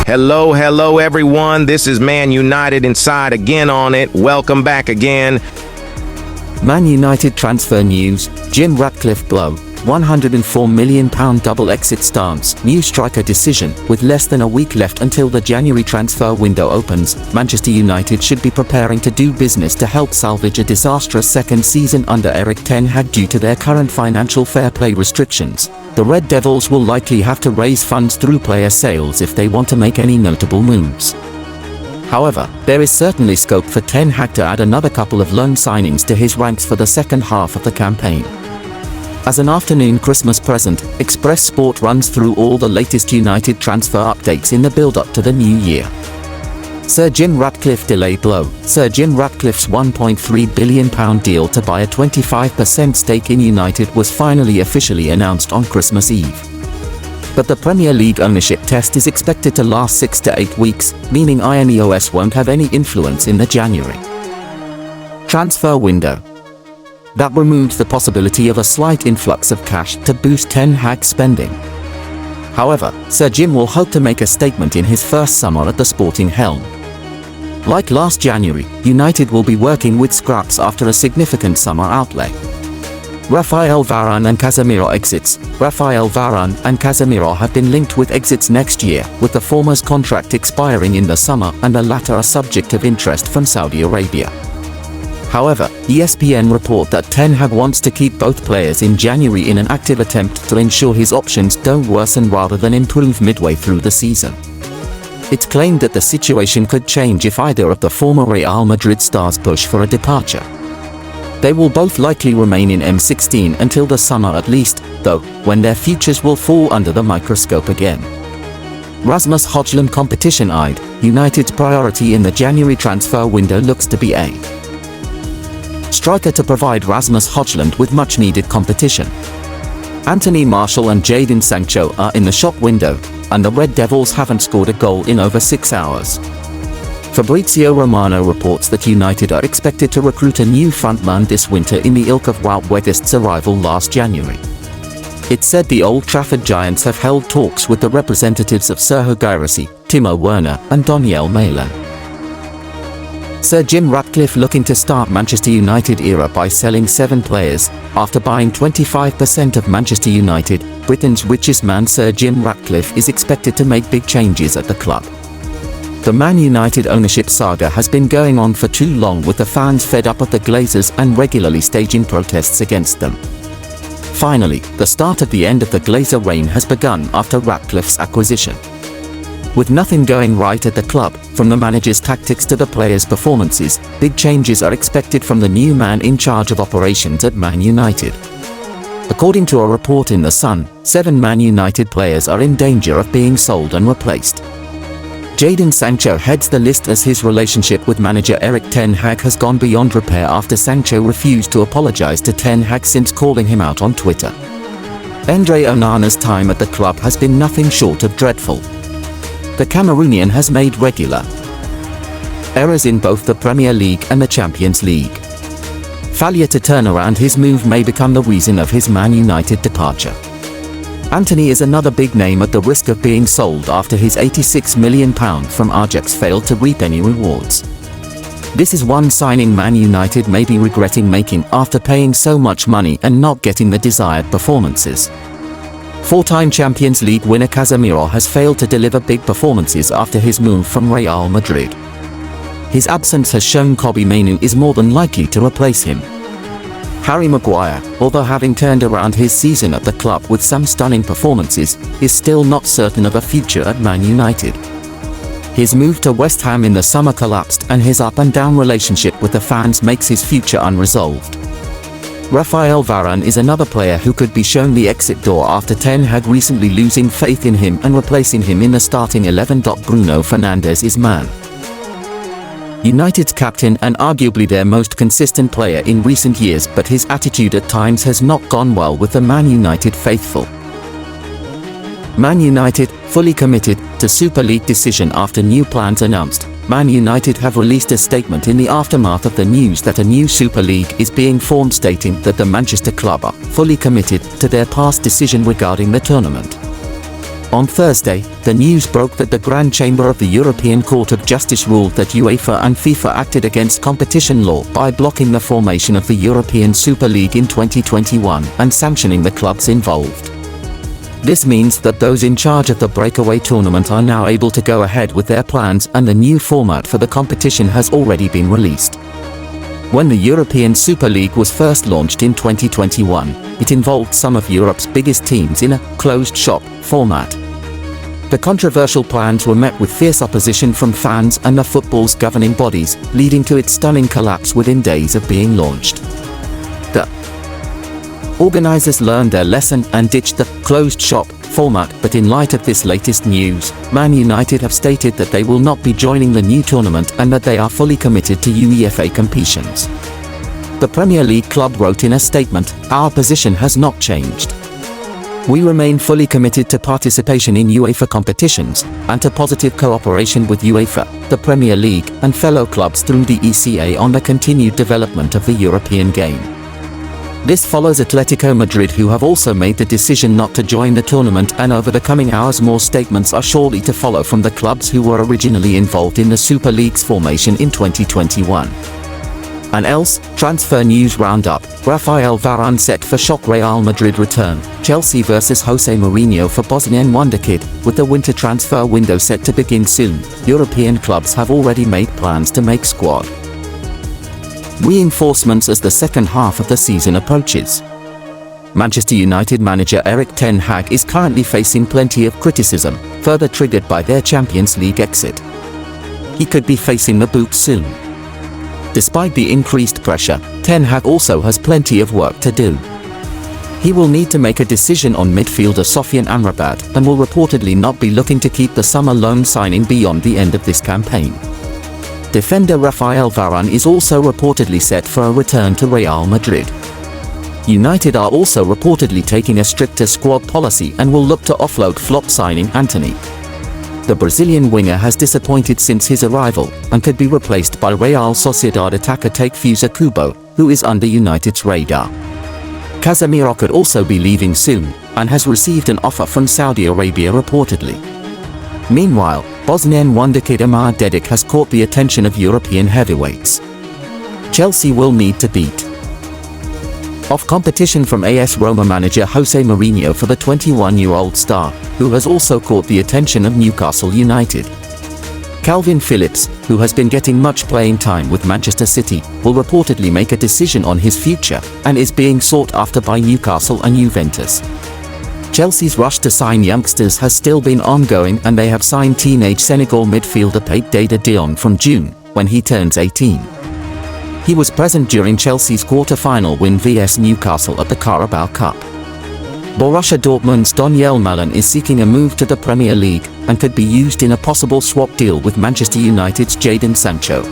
Hello everyone. This is Man United Inside again on it. Welcome back again. Man United transfer news. Jim Ratcliffe Blow. £104 million double exit stance. New striker decision. With less than a week left until the January transfer window opens, Manchester United should be preparing to do business to help salvage a disastrous second season under Erik ten Hag due to their current financial fair play restrictions. The Red Devils will likely have to raise funds through player sales if they want to make any notable moves. However, there is certainly scope for ten Hag to add another couple of loan signings to his ranks for the second half of the campaign. As an afternoon Christmas present, Express Sport runs through all the latest United transfer updates in the build-up to the new year. Sir Jim Ratcliffe delay blow. Sir Jim Ratcliffe's £1.3 billion deal to buy a 25% stake in United was finally officially announced on Christmas Eve. But the Premier League ownership test is expected to last 6 to 8 weeks, meaning INEOS won't have any influence in the January transfer window. That removes the possibility of a slight influx of cash to boost ten Hag's spending. However, Sir Jim will hope to make a statement in his first summer at the Sporting helm. Like last January, United will be working with scraps after a significant summer outlay. Raphael Varane and Casemiro exits. Raphael Varane and Casemiro have been linked with exits next year, with the former's contract expiring in the summer and the latter a subject of interest from Saudi Arabia. However, ESPN report that ten Hag wants to keep both players in January in an active attempt to ensure his options don't worsen rather than improve midway through the season. It's claimed that the situation could change if either of the former Real Madrid stars push for a departure. They will both likely remain in M16 until the summer at least, though, when their futures will fall under the microscope again. Rasmus Højlund competition eyed. United's priority in the January transfer window looks to be a striker to provide Rasmus Højlund with much-needed competition. Anthony Martial and Jadon Sancho are in the shop window, and the Red Devils haven't scored a goal in over 6 hours. Fabrizio Romano reports that United are expected to recruit a new frontman this winter in the ilk of Wout Weghorst's arrival last January. It's said the Old Trafford Giants have held talks with the representatives of Serhou Guirassy, Timo Werner and Daniel Malen. Sir Jim Ratcliffe looking to start Manchester United era by selling 7 players. After buying 25% of Manchester United, Britain's richest man Sir Jim Ratcliffe is expected to make big changes at the club. The Man United ownership saga has been going on for too long, with the fans fed up of the Glazers and regularly staging protests against them. Finally, the start of the end of the Glazer reign has begun after Ratcliffe's acquisition. With nothing going right at the club, from the manager's tactics to the players' performances, big changes are expected from the new man in charge of operations at Man United. According to a report in The Sun, 7 Man United players are in danger of being sold and replaced. Jadon Sancho heads the list, as his relationship with manager Erik ten Hag has gone beyond repair after Sancho refused to apologize to ten Hag since calling him out on Twitter. Andre Onana's time at the club has been nothing short of dreadful. The Cameroonian has made regular errors in both the Premier League and the Champions League. Failure to turn around his move may become the reason of his Man United departure. Antony is another big name at the risk of being sold after his £86 million from Ajax failed to reap any rewards. This is one signing Man United may be regretting making after paying so much money and not getting the desired performances. 4-time Champions League winner Casemiro has failed to deliver big performances after his move from Real Madrid. His absence has shown Kobbie Mainoo is more than likely to replace him. Harry Maguire, although having turned around his season at the club with some stunning performances, is still not certain of a future at Man United. His move to West Ham in the summer collapsed, and his up-and-down relationship with the fans makes his future unresolved. Raphael Varane is another player who could be shown the exit door after ten Hag recently losing faith in him and replacing him in the starting 11. Bruno Fernandes is man United's captain and arguably their most consistent player in recent years, but his attitude at times has not gone well with the Man United faithful. Man United, fully committed to Super League decision after new plans announced. Man United have released a statement in the aftermath of the news that a new Super League is being formed, stating that the Manchester club are fully committed to their past decision regarding the tournament. On Thursday, the news broke that the Grand Chamber of the European Court of Justice ruled that UEFA and FIFA acted against competition law by blocking the formation of the European Super League in 2021 and sanctioning the clubs involved. This means that those in charge of the breakaway tournament are now able to go ahead with their plans, and the new format for the competition has already been released. When the European Super League was first launched in 2021, it involved some of Europe's biggest teams in a closed-shop format. The controversial plans were met with fierce opposition from fans and the football's governing bodies, leading to its stunning collapse within days of being launched. The organizers learned their lesson and ditched the closed-shop format, but in light of this latest news, Man United have stated that they will not be joining the new tournament and that they are fully committed to UEFA competitions. The Premier League club wrote in a statement, "Our position has not changed. We remain fully committed to participation in UEFA competitions, and to positive cooperation with UEFA, the Premier League, and fellow clubs through the ECA on the continued development of the European game." This follows Atletico Madrid, who have also made the decision not to join the tournament, and over the coming hours more statements are surely to follow from the clubs who were originally involved in the Super League's formation in 2021. And else, transfer news roundup: Rafael Varane set for shock Real Madrid return, Chelsea vs Jose Mourinho for Bosnian wonderkid. With the winter transfer window set to begin soon, European clubs have already made plans to make squad reinforcements as the second half of the season approaches. Manchester United manager Erik ten Hag is currently facing plenty of criticism, further triggered by their Champions League exit. He could be facing the boot soon. Despite the increased pressure, ten Hag also has plenty of work to do. He will need to make a decision on midfielder Sofian Amrabat and will reportedly not be looking to keep the summer loan signing beyond the end of this campaign. Defender Rafael Varane is also reportedly set for a return to Real Madrid. United are also reportedly taking a stricter squad policy and will look to offload flop signing Antony. The Brazilian winger has disappointed since his arrival and could be replaced by Real Sociedad attacker Takefusa Kubo, who is under United's radar. Casemiro could also be leaving soon and has received an offer from Saudi Arabia reportedly. Meanwhile, Bosnian wonderkid Amar Dedic has caught the attention of European heavyweights. Chelsea will need to beat off competition from AS Roma manager Jose Mourinho for the 21-year-old star, who has also caught the attention of Newcastle United. Calvin Phillips, who has been getting much playing time with Manchester City, will reportedly make a decision on his future and is being sought after by Newcastle and Juventus. Chelsea's rush to sign youngsters has still been ongoing, and they have signed teenage Senegal midfielder Pape Dada Dion from June, when he turns 18. He was present during Chelsea's quarter-final win vs Newcastle at the Carabao Cup. Borussia Dortmund's Daniel Malin is seeking a move to the Premier League and could be used in a possible swap deal with Manchester United's Jadon Sancho.